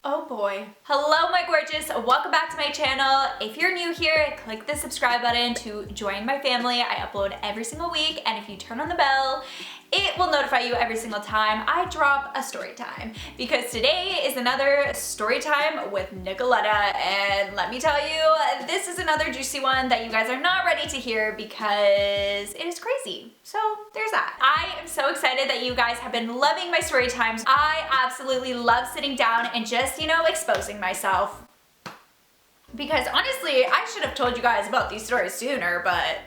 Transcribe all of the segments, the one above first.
Oh boy. Hello my gorgeous, welcome back to my channel. If you're new here, click the subscribe button to join my family. I upload every single week, and if you turn on the bell, it will notify you every single time I drop a story time. Because today is another story time with Nicoletta, and let me tell you, this is another juicy one that you guys are not ready to hear because it is crazy. So there's that. I am so excited that you guys have been loving my story times. I absolutely love sitting down and just, exposing myself. Because honestly, I should have told you guys about these stories sooner, but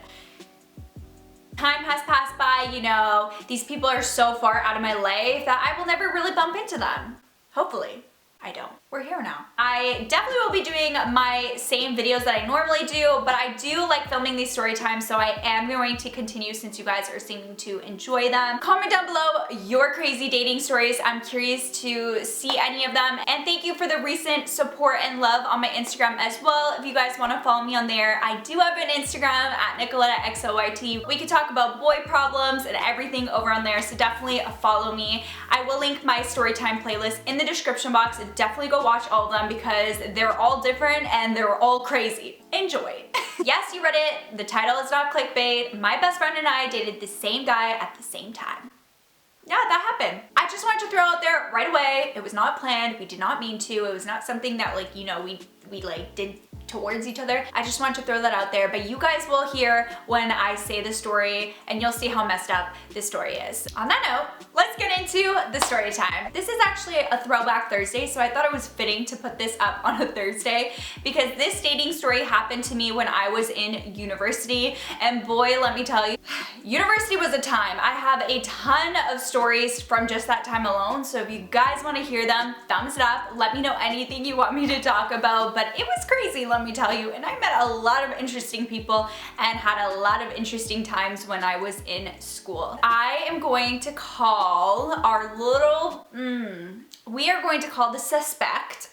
time has passed by, these people are so far out of my life that I will never really bump into them. Hopefully. I don't. We're here now. I definitely will be doing my same videos that I normally do, but I do like filming these story times, so I am going to continue since you guys are seeming to enjoy them. Comment down below your crazy dating stories. I'm curious to see any of them, and thank you for the recent support and love on my Instagram as well. If you guys want to follow me on there, I do have an Instagram at NicolettaXOYT. We can talk about boy problems and everything over on there, so definitely follow me. I will link my storytime playlist in the description box. Definitely go watch all of them because they're all different and they're all crazy. Enjoy. Yes, you read it. The title is not clickbait. My best friend and I dated the same guy at the same time. Yeah, that happened. I just wanted to throw out there right away. It was not planned. We did not mean to. It was not something that we did towards each other. I just wanted to throw that out there, but you guys will hear when I say the story and you'll see how messed up this story is. On that note, let's get into the story time. This is actually a throwback Thursday, so I thought it was fitting to put this up on a Thursday because this dating story happened to me when I was in university, and boy, let me tell you, university was a time. I have a ton of stories from just that time alone, so if you guys want to hear them, thumbs it up. Let me know anything you want me to talk about, but it was crazy, let me tell you, and I met a lot of interesting people and had a lot of interesting times when I was in school. I am going to call our little, we are going to call the suspect,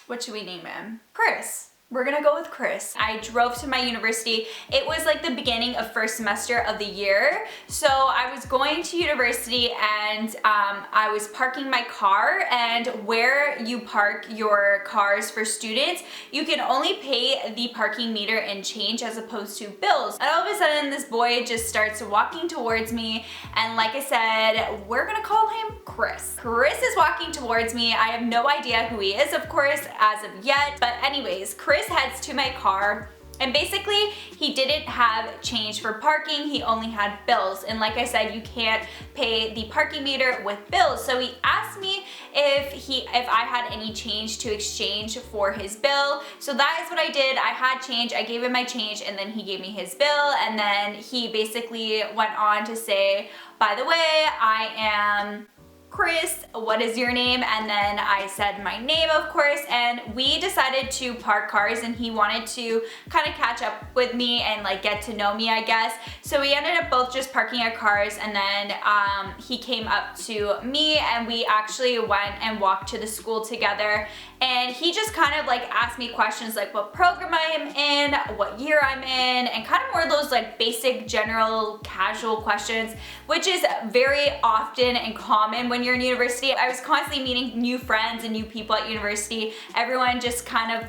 what should we name him? Chris. We're gonna go with Chris. I drove to my university. It was like the beginning of first semester of the year. So I was going to university and I was parking my car, and where you park your cars for students, you can only pay the parking meter and change as opposed to bills. And all of a sudden this boy just starts walking towards me, and like I said, we're gonna call him Chris. Chris is walking towards me. I have no idea who he is, of course, as of yet, but anyways, Chris heads to my car, and basically he didn't have change for parking, he only had bills, and like I said, you can't pay the parking meter with bills. So he asked me if I had any change to exchange for his bill. So that is what I did. I had change, I gave him my change, and then he gave me his bill, and then he basically went on to say, by the way, I am Chris, what is your name? And then I said my name, of course, and we decided to park cars, and he wanted to kind of catch up with me and like get to know me, I guess. So we ended up both just parking our cars, and then he came up to me, and we actually went and walked to the school together, and he just kind of like asked me questions like what program I am in, what year I'm in, and kind of more of those like basic general casual questions, which is very often and common when you're in university. I was constantly meeting new friends and new people at university. Everyone just kind of,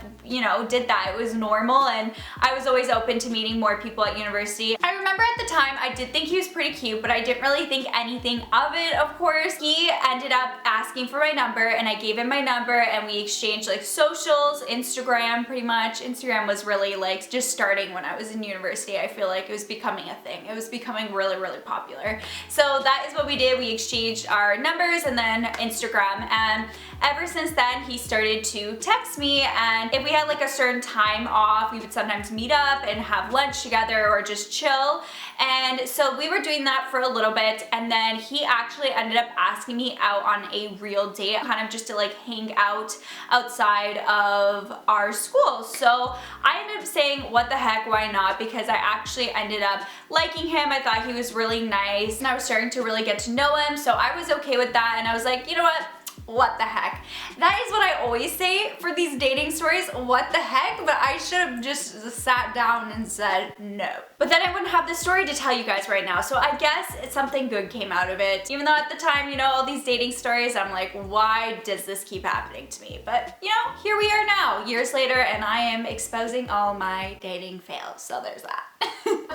did that. It was normal, and I was always open to meeting more people at university. I remember at the time I did think he was pretty cute, but I didn't really think anything of it, of course. He ended up asking for my number, and I gave him my number, and we exchanged like socials, Instagram, pretty much. Instagram was really like just starting when I was in university. I feel like it was becoming a thing. It was becoming really, really popular. So that is what we did. We exchanged our numbers and then Instagram, and ever since then he started to text me, and if we had like a certain time off, we would sometimes meet up and have lunch together or just chill. And so we were doing that for a little bit, and then he actually ended up asking me out on a real date, kind of just to like hang out outside of our school. So I ended up saying what the heck, why not, because I actually ended up liking him. I thought he was really nice, and I was starting to really get to know him, so I was okay with that, and I was like, you know what, what the heck? That is what I always say for these dating stories, what the heck? But I should have just sat down and said no. But then I wouldn't have this story to tell you guys right now. So I guess something good came out of it. Even though at the time, you know, all these dating stories, I'm like, why does this keep happening to me? But you know, here we are now, years later, and I am exposing all my dating fails. So there's that.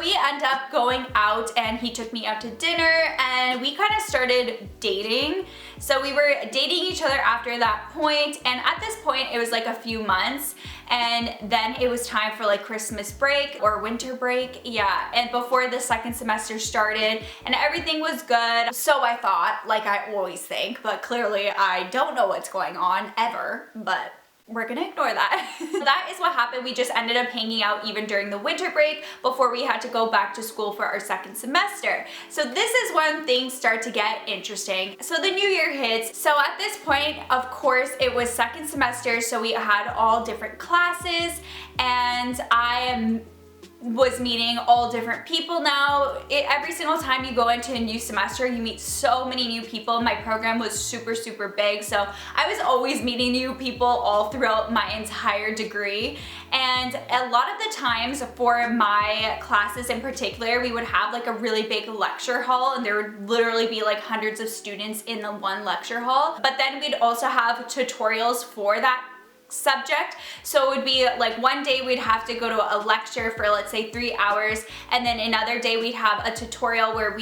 We end up going out and he took me out to dinner and we kind of started dating. So we were dating each other after that point, and at this point it was like a few months, and then it was time for like Christmas break or winter break, yeah, and before the second semester started and everything was good. So I thought, like I always think, but clearly I don't know what's going on ever, but we're gonna ignore that. That is what happened. We just ended up hanging out even during the winter break before we had to go back to school for our second semester. So this is when things start to get interesting. So the new year hits. So at this point, of course, it was second semester, so we had all different classes, and I was meeting all different people now. Every single time you go into a new semester, you meet so many new people. My program was super, super big, so I was always meeting new people all throughout my entire degree. And a lot of the times for my classes in particular, we would have like a really big lecture hall, and there would literally be like hundreds of students in the one lecture hall. But then we'd also have tutorials for that subject. So it would be like one day we'd have to go to a lecture for, let's say, 3 hours, and then another day we'd have a tutorial where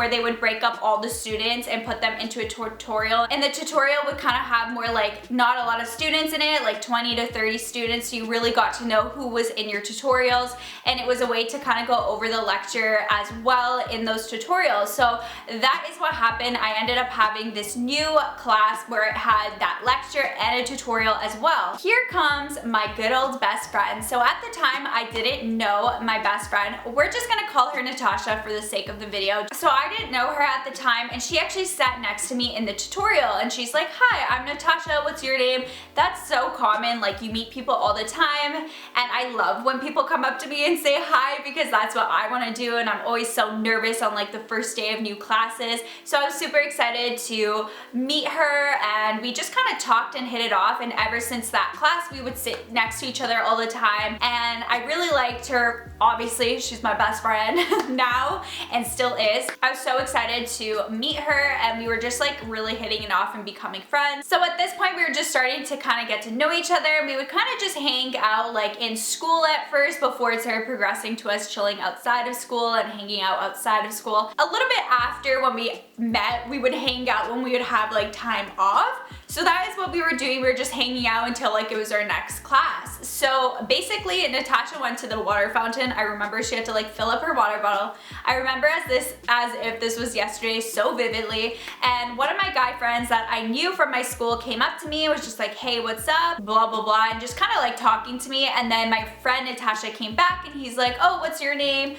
they would break up all the students and put them into a tutorial, and the tutorial would kind of have more like not a lot of students in it, like 20 to 30 students, so you really got to know who was in your tutorials, and it was a way to kind of go over the lecture as well in those tutorials. So that is what happened. I ended up having this new class where it had that lecture and a tutorial as well. Here comes my good old best friend. So at the time, I didn't know my best friend. We're just gonna call her Natasha for the sake of the video. So I didn't know her at the time, and she actually sat next to me in the tutorial, and she's like, "Hi, I'm Natasha, what's your name?" That's so common, like you meet people all the time, and I love when people come up to me and say hi, because that's what I wanna do, and I'm always so nervous on like the first day of new classes. So I was super excited to meet her, and we just kind of talked and hit it off, and ever since that class, we would sit next to each other all the time, and I really liked her. Obviously, she's my best friend now and still is. I was so excited to meet her, and we were just like really hitting it off and becoming friends. So at this point, we were just starting to kind of get to know each other. We would kind of just hang out like in school at first before it started progressing to us chilling outside of school and hanging out outside of school. A little bit after, when we met, we would hang out when we would have like time off. So that is what we were doing. We were just hanging out until like it was our next class. So basically, Natasha went to the water fountain. I remember she had to like fill up her water bottle. I remember as if this was yesterday so vividly. And one of my guy friends that I knew from my school came up to me and was just like, "Hey, what's up?" Blah, blah, blah, and just kind of like talking to me. And then my friend Natasha came back and he's like, "Oh, what's your name?"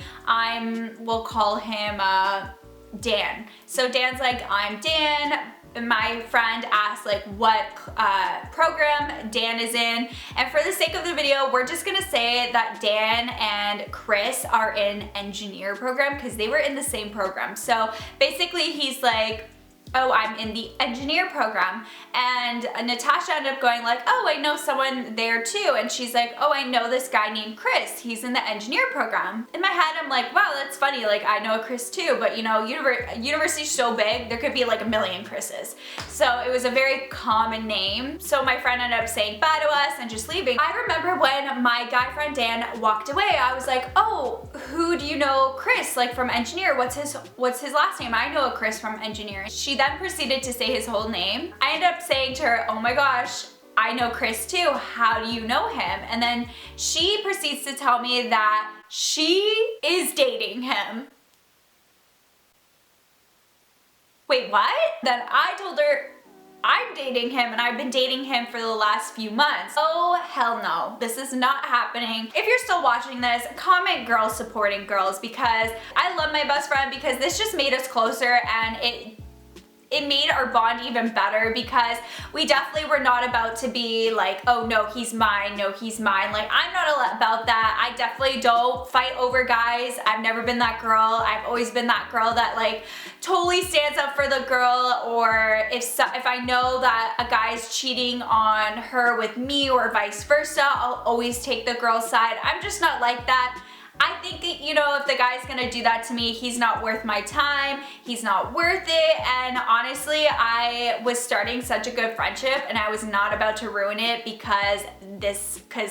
We'll call him Dan. So Dan's like, "I'm Dan." My friend asked like what program Dan is in, and for the sake of the video, we're just gonna say that Dan and Chris are in engineer program because they were in the same program. So basically he's like, "Oh, I'm in the engineer program," and Natasha ended up going like, "Oh, I know someone there too," and she's like, "Oh, I know this guy named Chris, he's in the engineer program." In my head, I'm like, wow, that's funny, like I know a Chris too, but you know, university's so big, there could be like a million Chris's. So it was a very common name. So my friend ended up saying bye to us and just leaving. I remember when my guy friend Dan walked away, I was like, "Oh, who do you know Chris, like from engineer? What's his last name? I know a Chris from engineering." She then proceeded to say his whole name. I ended up saying to her, "Oh my gosh, I know Chris too. How do you know him?" And then she proceeds to tell me that she is dating him. Wait, what? Then I told her I'm dating him, and I've been dating him for the last few months. Oh, hell no. This is not happening. If you're still watching this, comment girls supporting girls, because I love my best friend, because this just made us closer, and it made our bond even better because we definitely were not about to be like, oh no, he's mine, no, he's mine. Like, I'm not about that. I definitely don't fight over guys. I've never been that girl. I've always been that girl that like totally stands up for the girl, or if I know that a guy's cheating on her with me or vice versa, I'll always take the girl's side. I'm just not like that. I think, you know, if the guy's gonna do that to me, he's not worth my time, he's not worth it, and honestly, I was starting such a good friendship and I was not about to ruin it because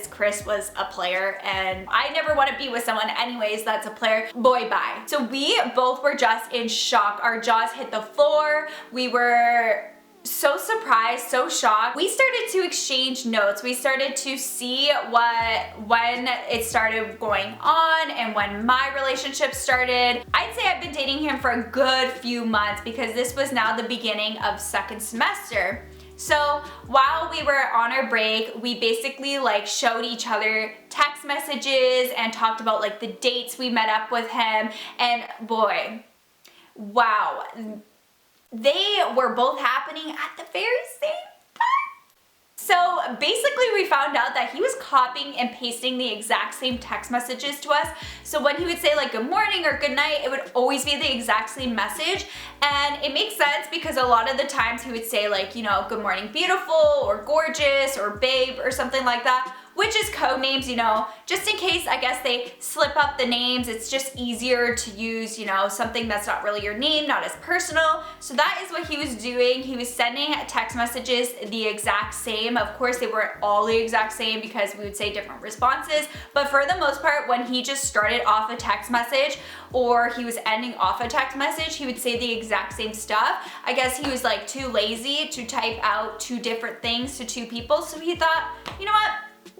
Chris was a player, and I never want to be with someone anyways that's a player. Boy, bye. So we both were just in shock. Our jaws hit the floor. We were so surprised, so shocked. We started to exchange notes. We started to see when it started going on and when my relationship started. I'd say I've been dating him for a good few months because this was now the beginning of second semester. So while we were on our break, we basically like showed each other text messages and talked about like the dates we met up with him, and boy, wow. They were both happening at the very same time. So basically we found out that he was copying and pasting the exact same text messages to us. So when he would say like good morning or good night, it would always be the exact same message. And it makes sense because a lot of the times he would say like, you know, good morning beautiful or gorgeous or babe or something like that, which is code names, you know, just in case, I guess, they slip up the names. It's just easier to use, you know, something that's not really your name, not as personal. So that is what he was doing. He was sending text messages the exact same. Of course, they weren't all the exact same because we would say different responses. But for the most part, when he just started off a text message or he was ending off a text message, he would say the exact same stuff. I guess he was like too lazy to type out two different things to two people. So he thought, you know what?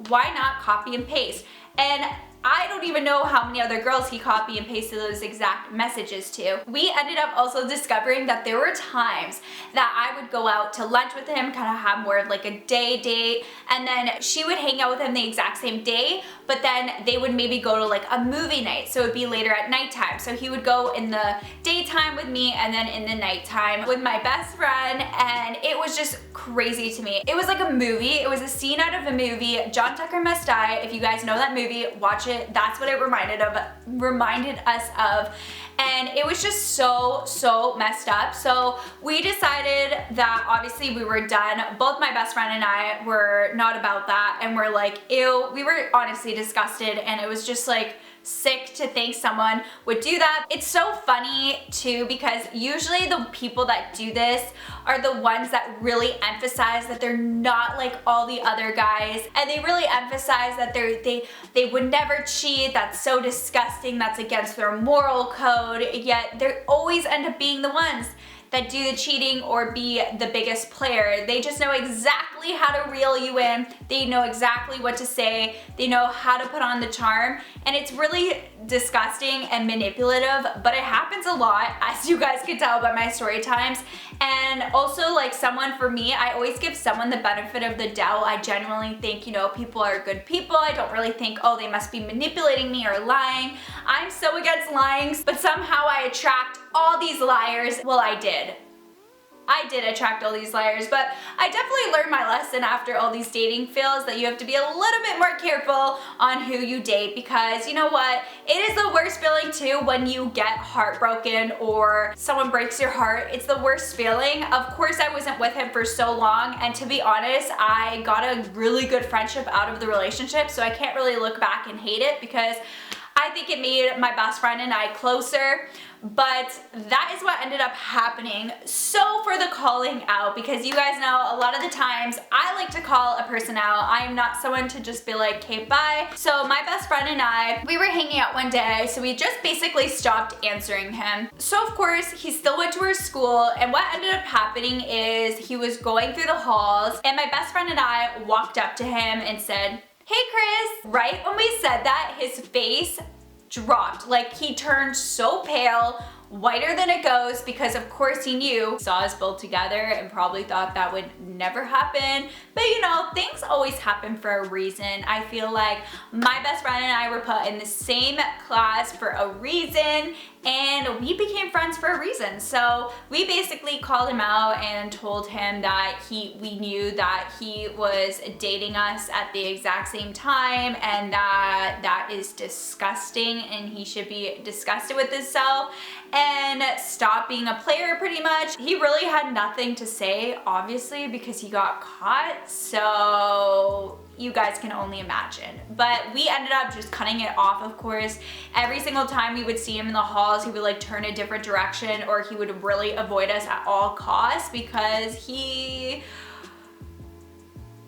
Why not copy and paste? And I don't even know how many other girls he copy and pasted those exact messages to. We ended up also discovering that there were times that I would go out to lunch with him, kind of have more of like a day date, and then she would hang out with him the exact same day, but then they would maybe go to like a movie night, so it would be later at nighttime. So he would go in the daytime with me and then in the nighttime with my best friend, and it was just crazy to me. It was like a movie. It was a scene out of a movie. John Tucker Must Die. If you guys know that movie, watch it. That's what it reminded us of. And it was just so messed up. So we decided that obviously we were done. Both my best friend and I were not about that, and we're like, ew. We were honestly disgusted, and it was just like sick to think someone would do that. It's so funny too because usually the people that do this are the ones that really emphasize that they're not like all the other guys, and they really emphasize that they would never cheat. That's so disgusting. That's against their moral code. Yet they always end up being the ones that do the cheating or be the biggest player. They just know exactly how to reel you in. They know exactly what to say. They know how to put on the charm. And it's really disgusting and manipulative, but it happens a lot, as you guys can tell by my story times. And also, like, someone, for me, I always give someone the benefit of the doubt. I genuinely think, you know, people are good people. I don't really think, oh, they must be manipulating me or lying. I'm so against lying, but somehow I attract all these liars. Well, I did attract all these liars, but I definitely learned my lesson after all these dating fails that you have to be a little bit more careful on who you date, because you know what? It is the worst feeling too when you get heartbroken or someone breaks your heart. It's the worst feeling. Of course, I wasn't with him for so long, and to be honest, I got a really good friendship out of the relationship, so I can't really look back and hate it because I think it made my best friend and I closer. But that is what ended up happening. So for the calling out, because you guys know a lot of the times I like to call a person out. I am not someone to just be like, okay, bye. So my best friend and I, we were hanging out one day, so we just basically stopped answering him. So of course, he still went to our school, and what ended up happening is he was going through the halls, and my best friend and I walked up to him and said, hey Chris. Right when we said that, his face dropped. Like, he turned so pale, whiter than it goes, because of course he knew, saw us both together and probably thought that would never happen. But you know, things always happen for a reason. I feel like my best friend and I were put in the same class for a reason, and we became friends for a reason. So we basically called him out and told him that we knew that he was dating us at the exact same time, and that is disgusting and he should be disgusted with himself and stop being a player pretty much. He really had nothing to say, obviously, because he got caught, so you guys can only imagine. But we ended up just cutting it off, of course. Every single time we would see him in the halls, he would like turn a different direction, or he would really avoid us at all costs because he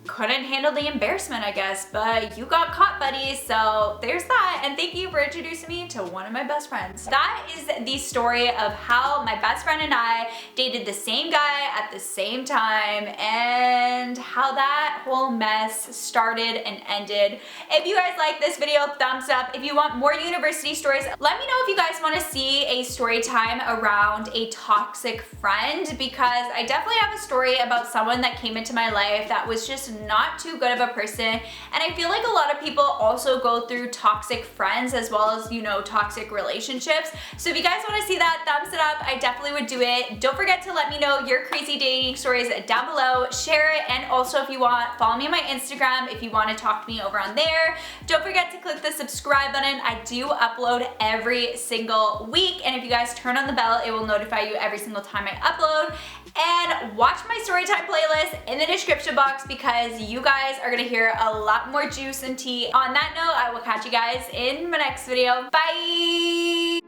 couldn't handle the embarrassment, I guess. But you got caught, buddy, so there's that. And thank you for introducing me to one of my best friends. That is the story of how my best friend and I dated the same guy at the same time, and how that whole mess started and ended. If you guys like this video, thumbs up. If you want more university stories, let me know if you guys want to see a story time around a toxic friend, because I definitely have a story about someone that came into my life that was just not too good of a person. And I feel like a lot of people also go through toxic friends as well as, you know, toxic relationships. So if you guys want to see that, thumbs it up. I definitely would do it. Don't forget to let me know your crazy dating stories down below. Share it, and also if you want, follow me on my Instagram if you want to talk to me over on there. Don't forget to click the subscribe button. I do upload every single week, and if you guys turn on the bell, it will notify you every single time I upload. And watch my storytime playlist in the description box, because you guys are gonna hear a lot more juice and tea. On that note, I will catch you guys in my next video. Bye!